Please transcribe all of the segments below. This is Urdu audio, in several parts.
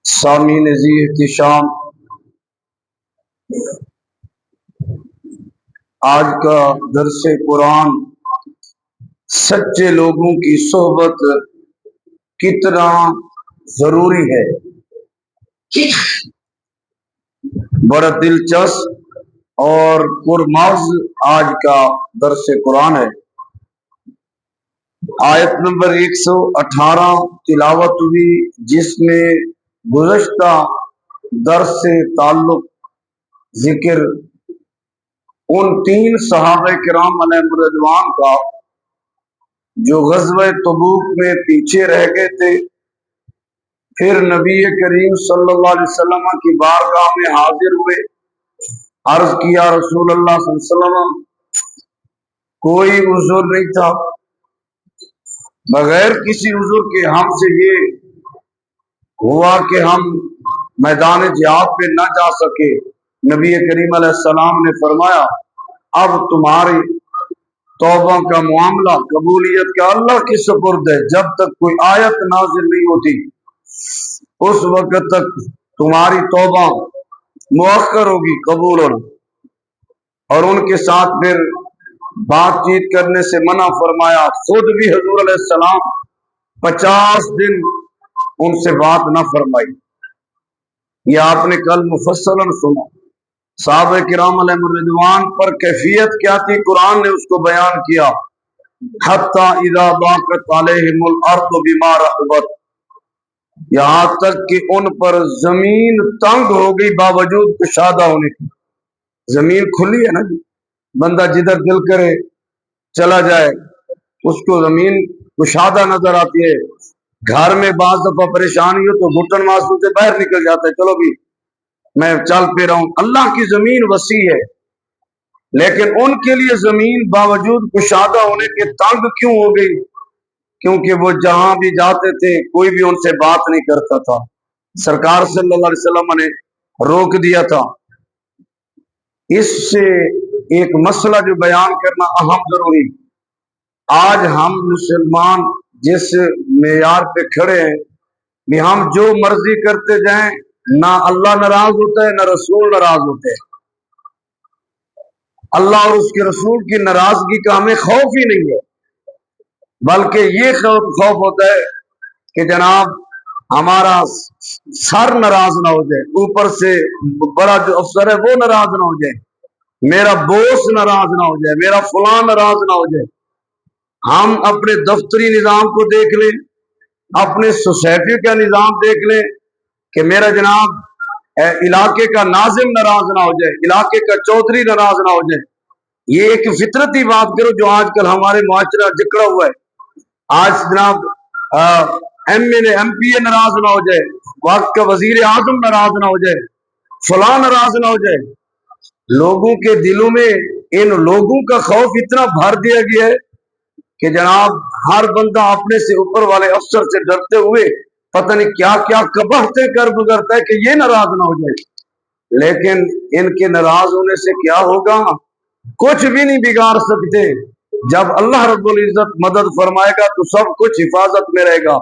سامعین ذی احتشام، آج کا درس قرآن سچے لوگوں کی صحبت کتنا ضروری ہے، بڑا دلچسپ اور پرمغز آج کا درس قرآن ہے۔ آیت نمبر 118 تلاوت ہوئی، جس میں گزشتہ درس سے تعلق ذکر ان 3 صحابہ کرام علیہ رضوان کا جو غزوہ تبوک میں پیچھے رہ گئے تھے، پھر نبی کریم صلی اللہ علیہ وسلم کی بارگاہ میں حاضر ہوئے، عرض کیا رسول اللہ صلی اللہ علیہ وسلم کوئی عذر نہیں تھا، بغیر کسی عذر کے ہم سے یہ ہوا کہ ہم میدان جہاد پہ نہ جا سکے۔ نبی کریم علیہ السلام نے فرمایا اب تمہاری توبہ کا معاملہ قبولیت کا اللہ کی سپرد ہے، جب تک کوئی آیت نازل نہیں ہوتی اس وقت تک تمہاری توبہ مؤخر ہوگی، قبول ہونا۔ اور ان کے ساتھ پھر بات چیت کرنے سے منع فرمایا۔ خود بھی حضور علیہ السلام 50 دن ان سے بات نہ فرمائی۔ یہ آپ نے کل مفصلاً سنا، صحابہ کرام علیہ رضوان پر کیفیت کیا تھی، قرآن نے اس کو بیان کیا۔ حتی اذا ضاقت علیہم الارض بما رحبت، یہاں تک کہ ان پر زمین تنگ ہو گئی باوجود کشادہ ہونے کی۔ زمین کھلی ہے نا جی، بندہ جدھر دل کرے چلا جائے، اس کو زمین کشادہ نظر آتی ہے۔ گھر میں بعض دفعہ پریشانی ہو تو گھٹن ماسو سے باہر نکل جاتا ہے، چلو بھی میں چل پہ رہا ہوں۔ اللہ کی زمین وسیع ہے، لیکن ان کے لیے زمین باوجود کشادہ ہونے کے تنگ کیوں ہو گئی؟ کیونکہ وہ جہاں بھی جاتے تھے کوئی بھی ان سے بات نہیں کرتا تھا، سرکار صلی اللہ علیہ وسلم نے روک دیا تھا۔ اس سے ایک مسئلہ جو بیان کرنا اہم ضروری، آج ہم مسلمان جس معیار پہ کھڑے ہیں کہ ہم جو مرضی کرتے جائیں، نہ اللہ ناراض ہوتا ہے نہ رسول ناراض ہوتے ہیں۔ اللہ اور اس کے رسول کی ناراضگی کا ہمیں خوف ہی نہیں ہے، بلکہ یہ خوف ہوتا ہے کہ جناب ہمارا سر ناراض نہ ہو جائے، اوپر سے بڑا جو افسر ہے وہ ناراض نہ ہو جائے، میرا بوس ناراض نہ ہو جائے، میرا فلاں ناراض نہ ہو جائے۔ ہم اپنے دفتری نظام کو دیکھ لیں، اپنے سوسائٹی کا نظام دیکھ لیں کہ میرا جناب علاقے کا ناظم ناراض نہ ہو جائے، علاقے کا چودھری ناراض نہ ہو جائے۔ یہ ایک فطرتی بات کرو جو آج کل ہمارے معاشرہ جکڑا ہوا ہے۔ آج جناب M L A M P A ناراض نہ ہو جائے، وقت کا وزیر اعظم ناراض نہ ہو جائے، فلاں ناراض نہ ہو جائے۔ لوگوں کے دلوں میں ان لوگوں کا خوف اتنا بھر دیا گیا ہے کہ جناب ہر بندہ اپنے سے اوپر والے افسر سے ڈرتے ہوئے پتہ نہیں کیا کیا قباحتیں کر گزرتا ہے کہ یہ ناراض نہ ہو جائے۔ لیکن ان کے ناراض ہونے سے کیا ہوگا؟ کچھ بھی نہیں بگاڑ سکتے۔ جب اللہ رب العزت مدد فرمائے گا تو سب کچھ حفاظت میں رہے گا،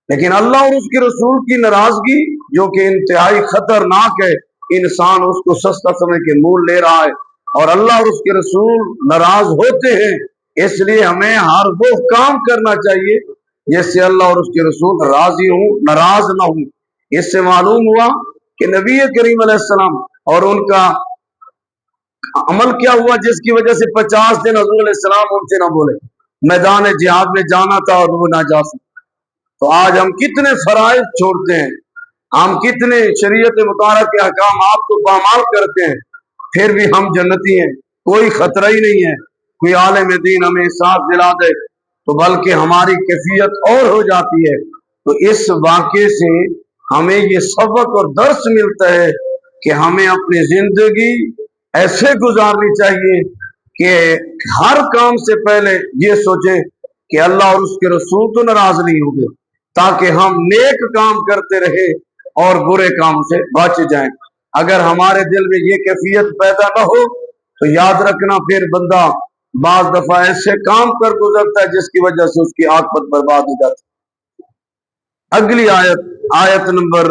لیکن اللہ اور اس کے رسول کی ناراضگی جو کہ انتہائی خطرناک ہے، انسان اس کو سستا سمجھ کے مول لے رہا ہے، اور اللہ اور اس کے رسول ناراض ہوتے ہیں۔ اس لیے ہمیں ہر وہ کام کرنا چاہیے جس سے اللہ اور اس کے رسول راضی ہوں، ناراض نہ ہوں۔ اس سے معلوم ہوا کہ نبی کریم علیہ السلام اور ان کا عمل کیا ہوا جس کی وجہ سے 50 دن حضور علیہ السلام ان سے نہ بولے، میدان جہاد میں جانا تھا اور وہ نہ جا سکے۔ تو آج ہم کتنے فرائض چھوڑتے ہیں، ہم کتنے شریعت مطالعہ کے احکامات کو پامال کرتے ہیں، پھر بھی ہم جنتی ہیں، کوئی خطرہ ہی نہیں ہے۔ کوئی عالم دین ہمیں احساس دلا دے تو بلکہ ہماری کیفیت اور ہو جاتی ہے۔ تو اس واقعے سے ہمیں یہ سبق اور درس ملتا ہے کہ ہمیں اپنی زندگی ایسے گزارنی چاہیے کہ ہر کام سے پہلے یہ سوچیں کہ اللہ اور اس کے رسول تو ناراض نہیں ہوں گے، تاکہ ہم نیک کام کرتے رہے اور برے کام سے بچ جائیں۔ اگر ہمارے دل میں یہ کیفیت پیدا نہ ہو تو یاد رکھنا پھر بندہ بعض دفعہ ایسے کام پر گزرتا ہے جس کی وجہ سے اس کی عاقبت برباد ہو جاتی ہے۔ اگلی آیت، آیت نمبر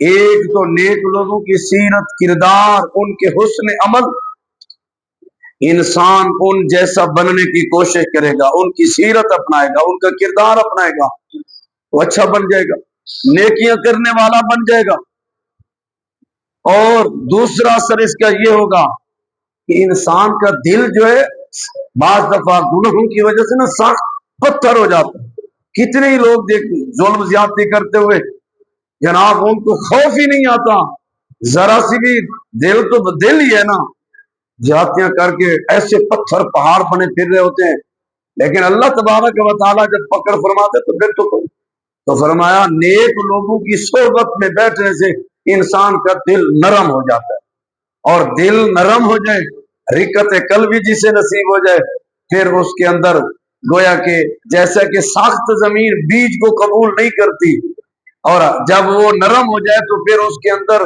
ایک تو نیک لوگوں کی سیرت کردار، ان کے حسن عمل، انسان ان جیسا بننے کی کوشش کرے گا، ان کی سیرت اپنائے گا، ان کا کردار اپنائے گا، وہ اچھا بن جائے گا، نیکیاں کرنے والا بن جائے گا۔ اور دوسرا اثر اس کا یہ ہوگا کہ انسان کا دل جو ہے بعض دفعہ گناہوں کی وجہ سے نا سخت پتھر ہو جاتا ہے۔ کتنے ہی لوگ دیکھ ظلم زیادتی کرتے ہوئے جناب ان کو خوف ہی نہیں آتا، ذرا سی بھی، دل تو دل ہی ہے نا، زیادتیاں کر کے ایسے پتھر پہاڑ بنے پھر رہے ہوتے ہیں، لیکن اللہ تبارک و تعالیٰ جب پکڑ فرماتے تو پھر تو فرمایا نیک لوگوں کی صحبت میں بیٹھنے سے انسان کا دل نرم ہو جاتا ہے، اور دل نرم ہو جائے، رقت قلبی جسے نصیب ہو جائے، پھر اس کے اندر گویا کہ جیسا کہ سخت زمین بیج کو قبول نہیں کرتی، اور جب وہ نرم ہو جائے تو پھر اس کے اندر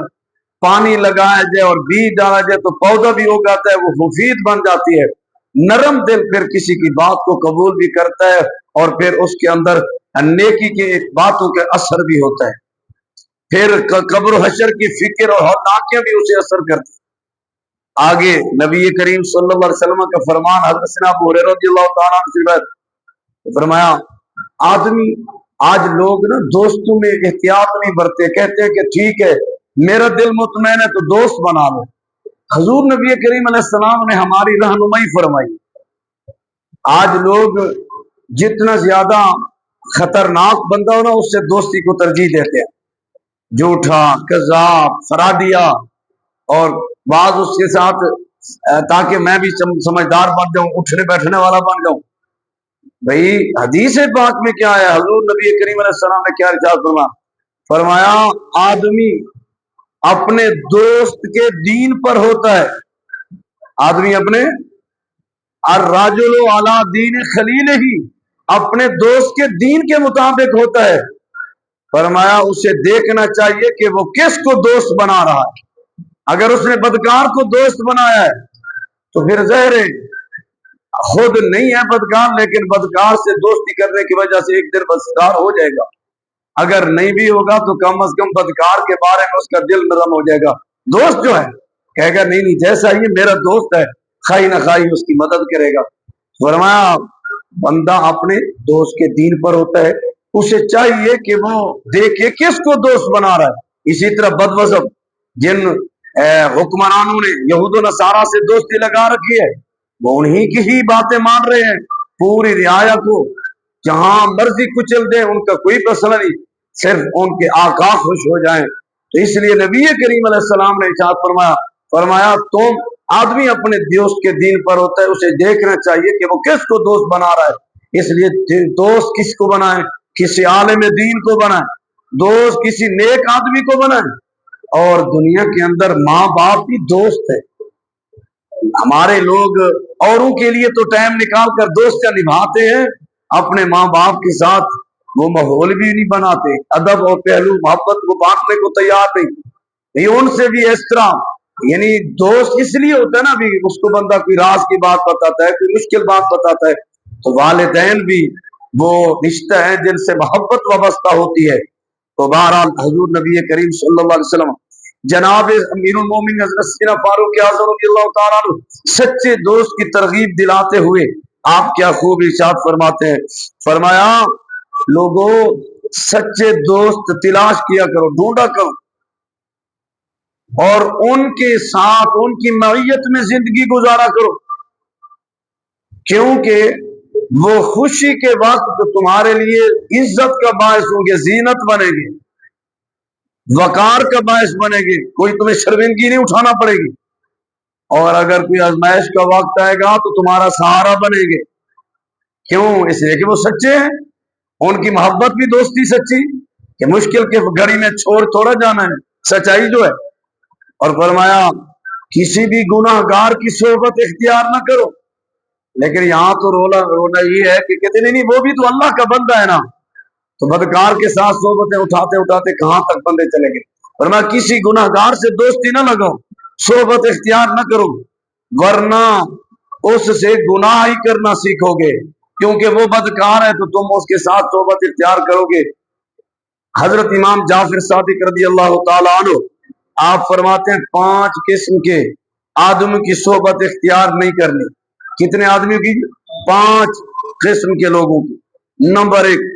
پانی لگایا جائے اور بیج ڈالا جائے تو پودا بھی اگاتا ہے، وہ مفید بن جاتی ہے۔ نرم دل پھر کسی کی بات کو قبول بھی کرتا ہے، اور پھر اس کے اندر نیکی کی باتوں کے اثر بھی ہوتا ہے، پھر قبر و حشر کی فکر اور ہولناکیاں بھی اسے اثر کرتی ہیں۔ آگے نبی کریم صلی اللہ علیہ وسلم کا فرمان حضرت سیدنا ابو ہریرہ رضی اللہ تعالیٰ عنہ سے فرمایا آدمی آج لوگ نا دوستوں میں احتیاط نہیں برتے، کہتے ہیں کہ ٹھیک ہے میرا دل مطمئن ہے تو دوست بنا لو۔ حضور نبی کریم علیہ السلام نے ہماری رہنمائی فرمائی، آج لوگ جتنا زیادہ خطرناک بندہ ہو نا اس سے دوستی کو ترجیح دیتے ہیں، جھوٹا، کذاب، فرادیا، اور بعض اس کے ساتھ تاکہ میں بھی سمجھدار بن جاؤں، اٹھنے بیٹھنے والا بن جاؤں۔ بھئی حدیث پاک میں کیا ہے، حضور نبی کریم علیہ السلام نے کیا ارشاد فرمایا آدمی اپنے دوست کے دین پر ہوتا ہے، آدمی اپنے الرجل علی دین خلیل ہی، اپنے دوست کے دین کے مطابق ہوتا ہے۔ فرمایا اسے دیکھنا چاہیے کہ وہ کس کو دوست بنا رہا ہے، اگر اس نے بدکار کو دوست بنایا ہے تو پھر ظاہر ہے خود نہیں ہے بدکار، لیکن بدکار سے دوستی کرنے کی وجہ سے ایک دن بدکار ہو جائے گا، اگر نہیں بھی ہوگا تو کم از کم بدکار کے بارے میں اس کا دل نرم ہو جائے گا۔ دوست جو ہے کہے گا نہیں نہیں جیسا یہ میرا دوست ہے، خائی نہ خائی اس کی مدد کرے گا۔ فرمایا بندہ اپنے دوست کے دین پر ہوتا ہے، اسے چاہیے کہ وہ دیکھے کس کو دوست بنا رہا ہے۔ اسی طرح بدمذہب جن حکمرانوں نے یہود و نصارہ سے دوستی لگا رکھی ہے، وہ انہی کی ہی باتیں مان رہے ہیں، پوری رعایا کو جہاں مرضی کچل دے ان کا کوئی مسئلہ نہیں، صرف ان کے آقا خوش ہو جائیں۔ تو اس لیے نبی کریم علیہ السلام نے ارشاد فرمایا تم آدمی اپنے دوست کے دین پر ہوتا ہے، اسے دیکھنا چاہیے کہ وہ کس کو دوست بنا رہا ہے۔ اس لیے دوست کس کو بنائیں؟ کسی عالم دین کو بنائیں، دوست کسی نیک آدمی کو بنائیں۔ اور دنیا کے اندر ماں باپ بھی دوست ہے، ہمارے لوگ اوروں کے لیے تو ٹائم نکال کر دوستیاں نبھاتے ہیں، اپنے ماں باپ کے ساتھ وہ ماحول بھی نہیں بناتے، ادب اور پہلو محبت کو بانٹنے کو تیار نہیں۔ ان سے بھی اس طرح یعنی دوست اس لیے ہوتا ہے نا، بھی اس کو بندہ کوئی راز کی بات بتاتا ہے، کوئی مشکل بات بتاتا ہے، تو والدین بھی وہ رشتہ ہے جن سے محبت وابستہ ہوتی ہے۔ تو بہرحال حضور نبی کریم صلی اللہ علیہ وسلم جناب امیر المومنین حضرت سیدنا فاروق اعظم رضی اللہ تعالیٰ عنہ سچے دوست کی ترغیب دلاتے ہوئے آپ کیا خوب ارشاد فرماتے ہیں، فرمایا لوگوں سچے دوست تلاش کیا کرو، ڈھونڈا کرو، اور ان کے ساتھ ان کی معیت میں زندگی گزارا کرو، کیونکہ وہ خوشی کے وقت تمہارے لیے عزت کا باعث ہوں گے، زینت بنے گی، وقار کا باعث بنے گی، کوئی تمہیں شرمندگی نہیں اٹھانا پڑے گی، اور اگر کوئی آزمائش کا وقت آئے گا تو تمہارا سہارا بنے گے۔ کیوں؟ اس لیے کہ وہ سچے ہیں، ان کی محبت بھی دوستی سچی کہ مشکل کے گھڑی میں چھوڑ تھوڑا جانا ہے، سچائی جو ہے۔ اور فرمایا کسی بھی گناہ گار کی صحبت اختیار نہ کرو، لیکن یہاں تو رونا یہ ہے کہ کہتے نہیں وہ بھی تو اللہ کا بندہ ہے نا، تو بدکار کے ساتھ صحبتیں اٹھاتے اٹھاتے کہاں تک بندے چلے گئے۔ اور میں کسی گناہ گار سے دوستی نہ لگاؤ، صحبت اختیار نہ کرو، ورنہ اس سے گناہ ہی کرنا سیکھو گے، کیونکہ وہ بدکار ہے تو تم اس کے ساتھ صحبت اختیار کرو گے۔ حضرت امام جعفر صادق رضی اللہ تعالیٰ عنہ آپ فرماتے ہیں 5 قسم کے آدمی کی صحبت اختیار نہیں کرنی. کتنے آدمیوں کی؟ 5 قسم کے لوگوں کی. نمبر 1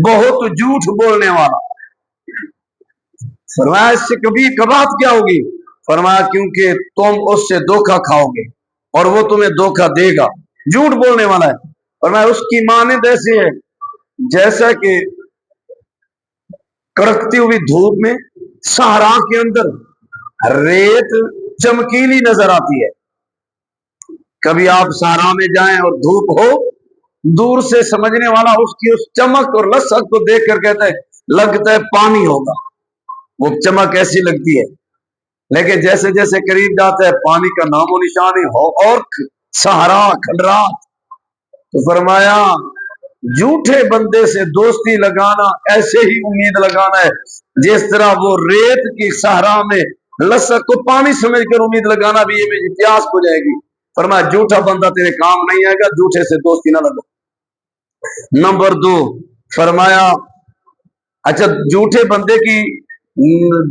بہت جھوٹ بولنے والا. فرمایا اس سے کبھی کبات کیا ہوگی؟ فرمایا کیونکہ تم اس سے دھوکہ کھاؤ گے اور وہ تمہیں دھوکہ دے گا. جھوٹ بولنے والا ہے. فرمایا اس کی مانند ایسی ہے جیسا کہ کڑکتی ہوئی دھوپ میں صحرا کے اندر ریت چمکیلی نظر آتی ہے. کبھی آپ صحرا میں جائیں اور دھوپ ہو، دور سے سمجھنے والا اس کی اس چمک اور لسک کو دیکھ کر کہتا ہے لگتا ہے پانی ہوگا، وہ چمک ایسی لگتی ہے. لیکن جیسے جیسے قریب جاتا ہے پانی کا نام و نشان ہی ہو اور صحرا کھنڈرات. تو فرمایا جھوٹے بندے سے دوستی لگانا ایسے ہی امید لگانا ہے جس طرح وہ ریت کی صحرا میں لسک کو پانی سمجھ کر امید لگانا بھی یہ پیاس ہو جائے گی. فرمایا جھوٹا بندہ تیرے کام نہیں آئے گا، جھوٹے سے دوستی نہ لگو. نمبر 2 فرمایا اچھا جھوٹے بندے کی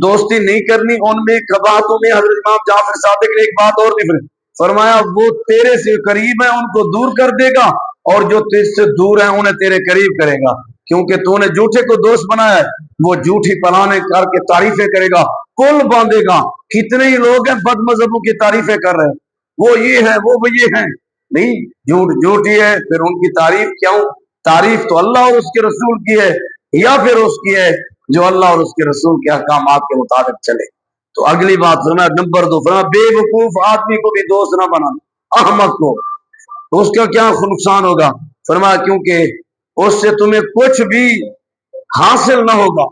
دوستی نہیں کرنی. ان میں قباحتوں میں حضرت امام جعفر صادق نے ایک بات اور بھی فرمایا وہ تیرے سے قریب ہیں ان کو دور کر دے گا اور جو تیرے سے دور ہیں انہیں تیرے قریب کرے گا. کیونکہ تو نے جھوٹے کو دوست بنایا ہے، وہ جھوٹی پلانے کر کے تعریفیں کرے گا، کل باندھے گا. کتنے ہی لوگ ہیں بد مذہبوں کی تعریفیں کر رہے ہیں، وہ یہ ہے وہ یہ ہیں. نہیں، جھوٹ جھوٹی ہے. پھر ان کی تعریف کیوں؟ تعریف تو اللہ اور اس کے رسول کی ہے یا پھر اس کی ہے جو اللہ اور اس کے رسول کے احکامات کے مطابق چلے. تو اگلی بات فرمایا نمبر 2 فرمایا بے وقوف آدمی کو بھی دوست نہ بنانا، احمق کو. اس کا کیا نقصان ہوگا؟ فرمایا کیونکہ اس سے تمہیں کچھ بھی حاصل نہ ہوگا،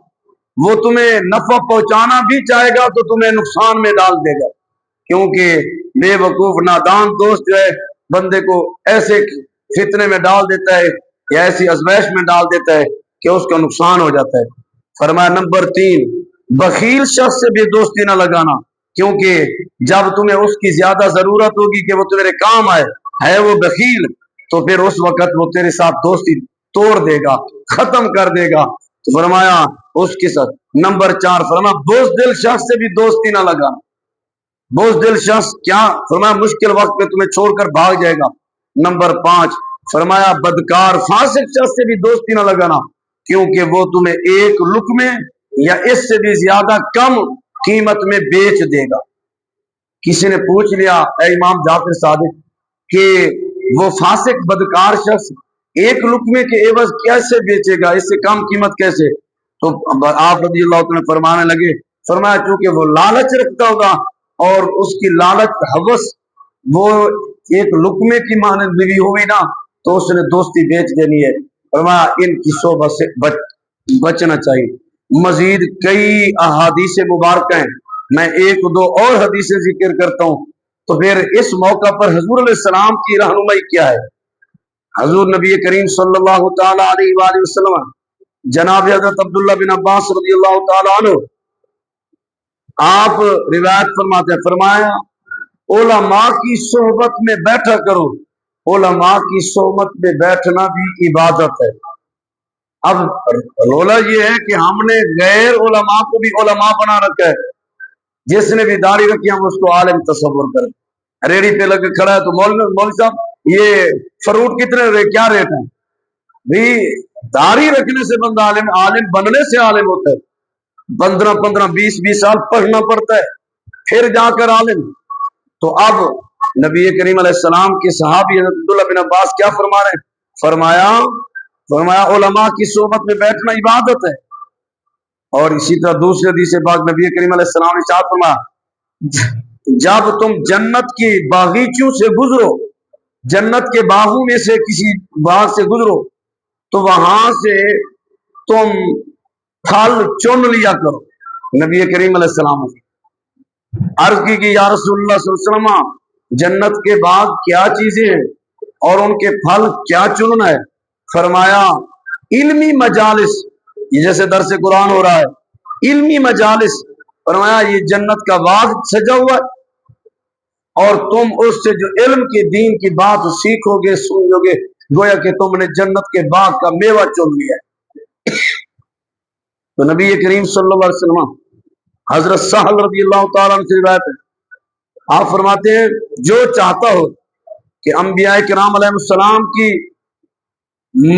وہ تمہیں نفع پہنچانا بھی چاہے گا تو تمہیں نقصان میں ڈال دے گا. کیونکہ بے وقوف نادان دوست جو ہے بندے کو ایسے فتنے میں ڈال دیتا ہے یا ایسی ازمائش میں ڈال دیتا ہے کہ اس کا نقصان ہو جاتا ہے. فرمایا نمبر 3 بخیل شخص سے بھی دوستی نہ لگانا، کیونکہ جب تمہیں اس کی زیادہ ضرورت ہوگی کہ وہ تمہارے کام آئے ہے وہ بخیل، تو پھر اس وقت وہ تیرے ساتھ دوستی توڑ دے گا، ختم کر دے گا. تو فرمایا اس کے ساتھ. نمبر 4 فرمایا بزدل شخص سے بھی دوستی نہ لگانا. بزدل شخص کیا؟ فرمایا مشکل وقت پہ تمہیں چھوڑ کر بھاگ جائے گا. نمبر 5 فرمایا بدکار فاسق شخص سے بھی دوستی نہ لگانا، کیونکہ وہ تمہیں ایک لقمے یا اس سے بھی زیادہ کم قیمت میں بیچ دے گا. کسی نے پوچھ لیا اے امام جعفر صادق کہ وہ فاسق بدکار شخص ایک لقمے کے عوض کیسے بیچے گا، اس سے کم قیمت کیسے؟ تو آپ رضی اللہ عنہ فرمانے لگے، فرمایا چونکہ وہ لالچ رکھتا ہوگا اور اس کی لالچ حوث وہ ایک لقمے کی مانند بھی ہوئی نا تو اس نے دوستی بیچ دینی ہے. فرمایا ان کی صحبت سے بچنا چاہیے. مزید کئی احادیث مبارکہ ہیں، میں 1-2 اور حدیثیں ذکر کرتا ہوں. تو پھر اس موقع پر حضور علیہ السلام کی رہنمائی کیا ہے؟ حضور نبی کریم صلی اللہ تعالی علیہ وآلہ وسلم جناب حضرت عبداللہ بن عباس رضی اللہ تعالی عنہ آپ روایت فرماتے ہیں، فرمایا علماء کی صحبت میں بیٹھا کرو. علماء کی صحبت میں بیٹھنا بھی عبادت ہے. اب رولا یہ ہے کہ ہم نے غیر علماء کو بھی علماء بنا رکھا ہے. جس نے بھی داڑھی رکھی ہم اس کو عالم تصور کریں. ریڑھی پہ لگ کے کھڑا ہے تو مولوی صاحب یہ فروٹ کتنے کیا ریٹ ہیں؟ بھی داڑھی رکھنے سے بندہ عالم، عالم بننے سے عالم ہوتا ہے. 15 20 سال پڑھنا پڑتا ہے پھر جا کر عالم. تو اب نبی کریم علیہ السلام کے صحابی حضرت عبداللہ بن عباس کیا فرما رہے ہیں؟ فرمایا علماء کی صحبت میں بیٹھنا عبادت ہے. اور اسی طرح دوسرے حدیث پاک نبی کریم علیہ السلام نے ارشاد فرمایا جب تم جنت کی باغیچوں سے گزرو، جنت کے باغوں میں سے کسی باغ سے گزرو تو وہاں سے تم پھل چن لیا کرو. نبی کریم علیہ السلام عرض کی کہ یا رسول اللہ صلی اللہ علیہ وسلم جنت کے باغ کیا چیزیں ہیں اور ان کے پھل کیا چننا ہے؟ فرمایا علمی مجالس، یہ جیسے درس قرآن ہو رہا ہے علمی مجالس. فرمایا یہ جنت کا باغ سجا ہوا ہے اور تم اس سے جو علم کی دین کی بات سیکھو گے سنو گے گویا کہ تم نے جنت کے باغ کا میوہ چن لیا ہے. تو نبی کریم صلی اللہ علیہ وسلم حضرت سہل رضی اللہ تعالیٰ عنہ سے روایت ہے، آپ فرماتے ہیں جو چاہتا ہو کہ انبیاء کرام علیہ السلام کی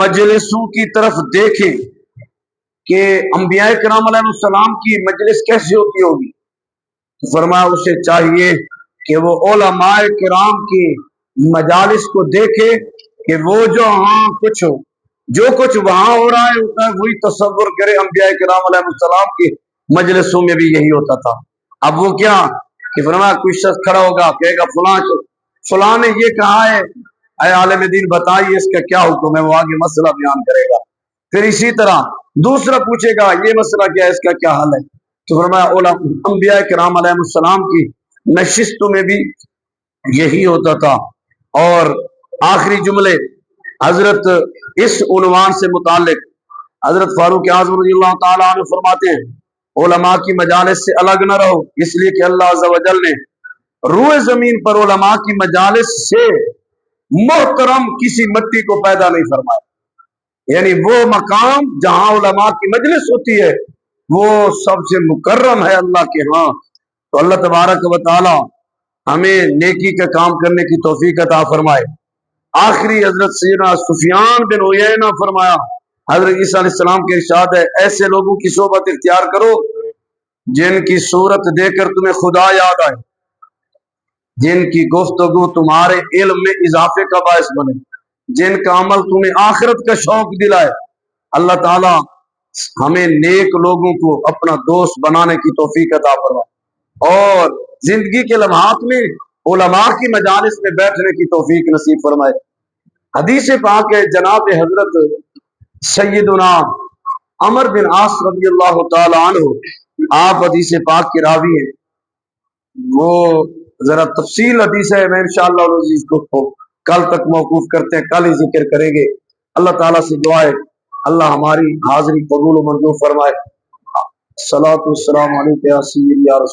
مجلسوں کی طرف دیکھیں کہ انبیاء کرام علیہ السلام کی مجلس کیسی ہوتی ہوگی، تو فرمایا اسے چاہیے کہ وہ علماء کرام کی مجالس کو دیکھے کہ وہ جو کچھ وہاں ہو رہا ہے وہی تصور کرے انبیاء کرام علیہ السلام کی مجلسوں میں بھی یہی ہوتا تھا۔ اب وہ کیا کہ فرمایا کوئی شخص کھڑا ہوگا کہے گا فلاں نے یہ کہا ہے، اے عالم دین بتائیے اس کا کیا حکم ہے، وہ آگے مسئلہ بیان کرے گا۔ پھر اسی طرح دوسرا پوچھے گا یہ مسئلہ کیا ہے، اس کا کیا حل ہے، تو فرمایا انبیاء کرام علیہ السلام کی نشستوں میں بھی یہی ہوتا تھا۔ اور آخری جملے حضرت اس عنوان سے متعلق حضرت فاروق اعظم رضی اللہ تعالیٰ عنہ فرماتے ہیں علماء کی مجالس سے الگ نہ رہو، اس لیے کہ اللہ عز و جل نے روئے زمین پر علماء کی مجالس سے محترم کسی مٹی کو پیدا نہیں فرمایا، یعنی وہ مقام جہاں علماء کی مجلس ہوتی ہے وہ سب سے مکرم ہے اللہ کے ہاں۔ تو اللہ تبارک و تعالی ہمیں نیکی کا کام کرنے کی توفیق عطا فرمائے۔ آخری حضرت سیدنا سفیان بن عیینہ فرمایا حضرت عیسیٰ علیہ السلام کے ارشاد ہے ایسے لوگوں کی صحبت اختیار کرو جن کی صورت دیکھ کر تمہیں خدا یاد آئے، جن کی گفتگو تمہارے علم میں اضافے کا باعث بنے، جن کا عمل تمہیں آخرت کا شوق دلائے۔ اللہ تعالی ہمیں نیک لوگوں کو اپنا دوست بنانے کی توفیق عطا فرمائے اور زندگی کے لمحات میں علماء کی مجالس میں بیٹھنے کی توفیق نصیب فرمائے۔ حدیث پاک ہے جناب حضرت سیدنا عمر بن عاص رضی اللہ تعالی عنہ، آپ حدیث پاک کے راوی ہیں، وہ ذرا تفصیل حدیث ہے، میں انشاءاللہ العزیز کو کل تک موقوف کرتے ہیں، کل ہی ذکر کریں گے۔ اللہ تعالیٰ سے دعا ہے اللہ ہماری حاضری قبول و منظور فرمائے۔ الصلاۃ والسلام علیک یا سیدی یا رسول